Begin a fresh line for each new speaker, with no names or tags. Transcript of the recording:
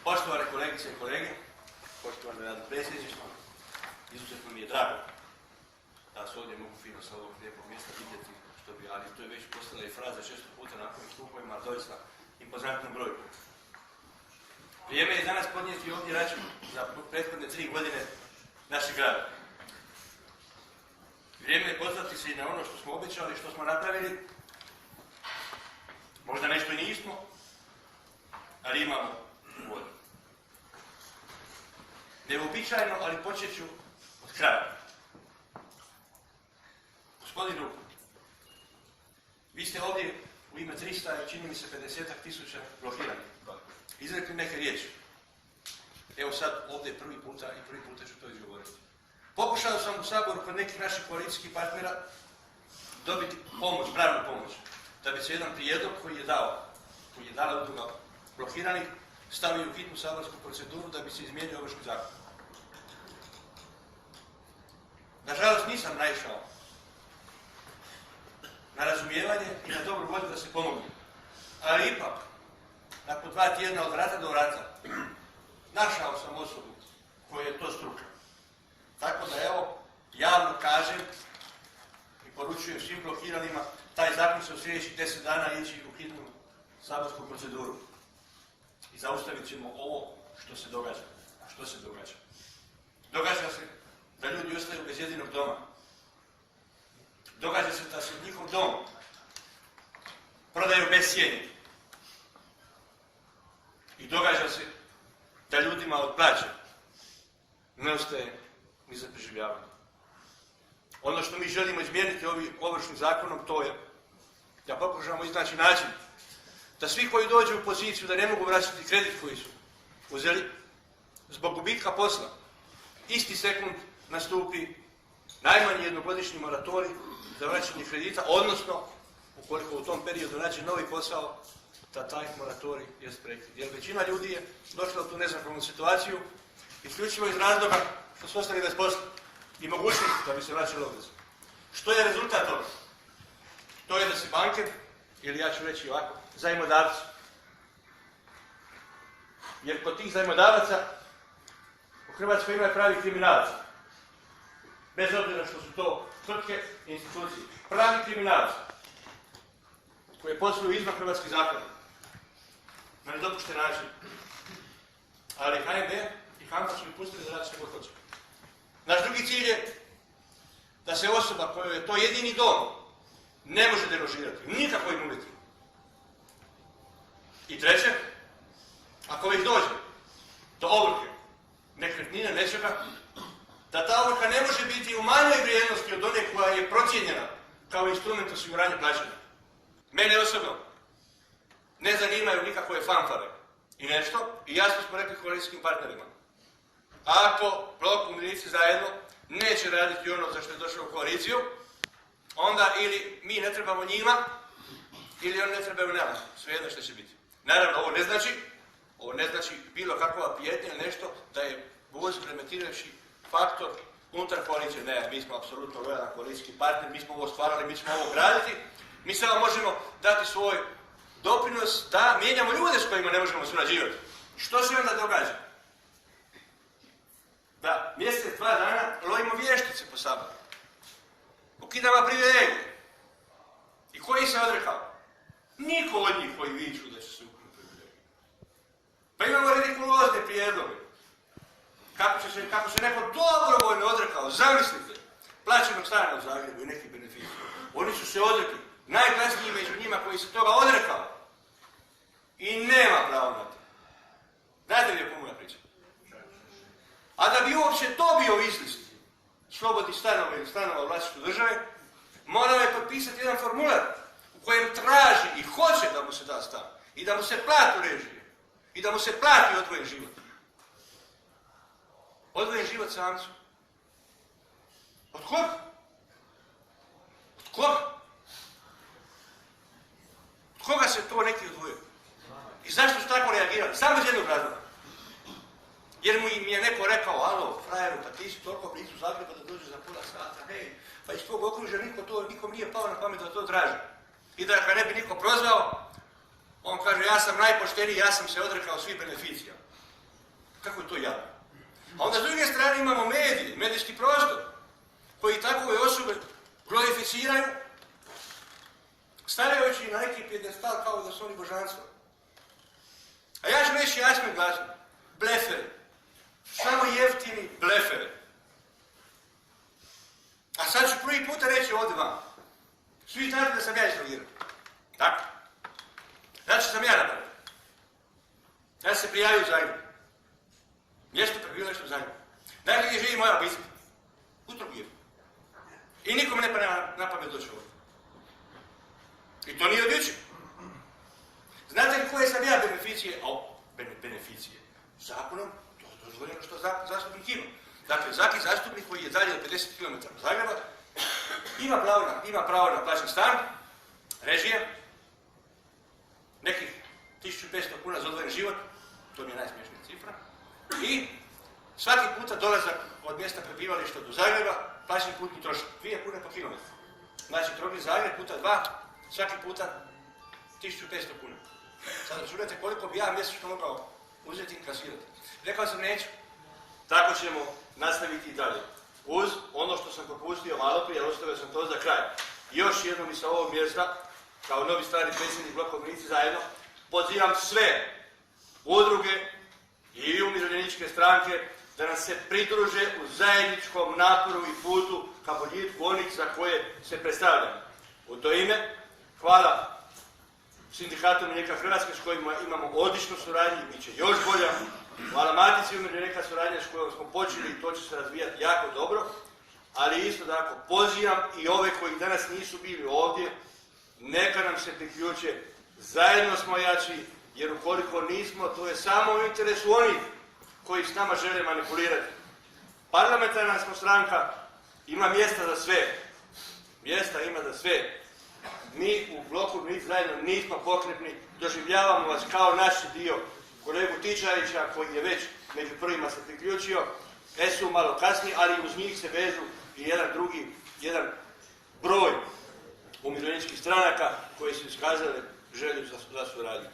Poštovane kolegice i kolege, poštovane predsjedništvo, izuzetno mi je drago da se ovdje mogu fino sa ovog lijepog mjesta vidjeti, ali to je već postala i fraza često puta na ovim skupovima, doista impozantnom broju. Vrijeme je danas podnijeti ovdje račun za prethodne 3 godine našeg grada. Vrijeme je pozvati se i na ono što smo obećali, što smo napravili. Možda nešto i nismo, ali imamo volju. Neuobičajeno, ali počet ću od kraja. Gospodin Ruku, vi ste ovdje u ime 300 i čini mi se 50.000 blokiranih izrekli neke riječi. Evo sad ovdje prvi puta ću to izgovoriti. Pokušao sam u Saboru kod nekih naših koalicijskih partnera dobiti pomoć, pravnu pomoć, da bi se jedan prijedlog koji je dala udruga blokiranih stavio u hitnu saborsku proceduru da bi se izmijenio Ovršni zakon. Nažalost nisam naišao na razumijevanje i na dobru volju da se pomogu. Ali ipak, nakon 2 tjedna od vrata do vrata, našao sam osobu koja je to stručna. Tako da evo, javno kažem i poručujem svim blokiranima, taj zakon se u sljedećih 10 dana ići u hitnu saborsku proceduru. I zaustavit ćemo ovo što se događa. A što se događa? Događa se da ljudi ostaju bez jedinog doma. Događa se da se njihov dom prodaju bez cijene. I događa se da ljudima od plaće ne ostaje ni za preživljavanje. Ono što mi želimo izmijeniti ovim Ovršnim zakonom, to je da pokušamo iznaći način da svi koji dođu u poziciju da ne mogu vraćati kredit koji su uzeli, zbog gubitka posla, isti sekund nastupi najmanje jednogodišnji moratorij za vraćanje kredita, odnosno, ukoliko u tom periodu nađe novi posao, da taj moratorij jest prekid. Jer većina ljudi je došla u tu nezahvalnu situaciju isključivo iz razloga što su ostali bez posla i mogućnosti da bi se vraćali obveze. Što je rezultat toga? To je da se banke, ili ja ću reći ovako, zajmodavci. Jer kod tih zajmodavaca u Hrvatskoj ima pravi kriminalci. Bez obzira što su to tvrtke i institucije. Pravi kriminalci koje posluju izvan hrvatskih zakona. Na nedopušten način. Ali HNB i HANFA su ih pustili da radi što god hoće. Naš drugi cilj je da se osoba kojoj je to jedini dom ne može deložirati. Nikakvim uvjetima. I treće, ako već dođe do ovrhe nekretnine nečega, da ta ovrha ne može biti u manjoj vrijednosti od one koja je procijenjena kao instrument osiguranja plaćanja. Mene osobno ne zanimaju nikakve fanfare i nešto, i jasno smo rekli koalicijskim partnerima. Ako Blok Umirovljenici zajedno neće raditi ono za što je došao u koaliciju, onda ili mi ne trebamo njima, ili oni ne trebaju nama. Svejedno što će biti. Naravno, ovo ne znači bilo kakva prijetnja ili nešto da je voz remetirajući faktor unutar koalicije. Ne, mi smo apsolutno lojalan koalicijski partner, mi smo ovo stvarali, mi ćemo ovo graditi. Mi samo možemo dati svoj doprinos da mijenjamo ljude s kojima ne možemo surađivati. Što se onda događa? Da mjesec, 2 dana lovimo vještice po Saboru. Ukidamo privilegije. I koji se odrekao? Niko od njih koji viču da će se ukinuti privilegije. Pa imamo ridikulozne prijedloge. Kako se neko dobrovoljno odrekao, zamislite, plaćenog stana u Zagrebu i nekih beneficija. Oni su se odrekli, najglasniji među njima koji se toga odrekao. I nema pravo na to. Znate li o komu ja pričam? A da bi uopće dobio izlist slobodnih stanova ili stanova u vlasništvu države, morao je potpisati jedan formular u kojem traži i hoće da mu se da stan. I da mu se plati režije. I da mu se plati odvojen život. Odvojen život samcu. Od koga? Od koga? Od koga se to neki odvojio? I zašto su tako reagirali? Samo iz jednog razloga. Jer mu im je neko rekao, alo, frajeru, pa ti si toliko blizu Zagreba da dođe za pola sata, hej, pa iz tvog okružja nikom nije pao na pamet da to traži. I da ga ne bi niko prozvao, on kaže, ja sam najpošteniji, ja sam se odrekao svih beneficija. Kako je to jadno? A onda s druge strane imamo medije, medijski prostor, koji takove osobe glorificiraju, stavljajući na neki pijedestal kao da su oni božanstva. A ja ću reći jasno i glasno, bleferi. Samo jeftini bleferi. A sad ću prvi puta reći ovdje vam. Svi znate da sam ja izlogiran. Tako? Znači sam ja napravio. Ja sam se prijavio u Zagrebu. Mjesto prebivalište u Zagrebu. Dakle, gdje živi moja obitelj. U Trogiru. I nikome ne pada na pamet doći ovdje. I to nije od jučer. Znate li koje sam ja beneficije? Beneficije. Zakonom, to je dozvoljeno što zastupnik ima. Dakle, svaki zastupnik koji je dalje od 50 km od Zagreba ima pravo na plaćen stan, režije, nekih 1500 kuna za odvojen život, to mi je najsmješnija cifra, i svaki puta dolazak od mjesta prebivališta do Zagreba, plaćen putni trošak, 2 kune po kilometru. Znači, Trogir Zagreb puta 2, svaki puta 1500 kuna. Sad računajte koliko bi ja mjesečno mogao uzeti i kasirati. Rekao sam neću. Tako ćemo nastaviti i dalje. Uz ono što sam propustio malo prije, ostavio sam to za kraj. Još jednom i sa ovog mjesta, kao novi stari predsjednik Bloka Umirovljenici zajedno, pozivam sve udruge i umirovljeničke stranke da nam se pridruže u zajedničkom naporu i putu ka boljitku onih za koje se predstavljamo. U to ime, hvala Sindikatu umirovljenika Hrvatske s kojima imamo odličnu suradnju i bit će još bolja. Hvala Matici umirovljenika suradnje s kojom smo počeli i to će se razvijati jako dobro. Ali isto tako pozivam i ove koji danas nisu bili ovdje, neka nam se priključe, zajedno smo jači, jer ukoliko nismo, to je samo u interesu onih koji s nama žele manipulirati. Parlamentarna smo stranka, ima mjesta za sve. Mjesta ima za sve. Mi u Bloku Umirovljenici zajedno nismo pokretni, doživljavamo vas kao naš dio, kolegu Tičarića koji je već među prvima se priključio, su malo kasnije, ali uz njih se vežu i jedan broj umirovljeničkih stranaka koji su iskazali želju za suradnju.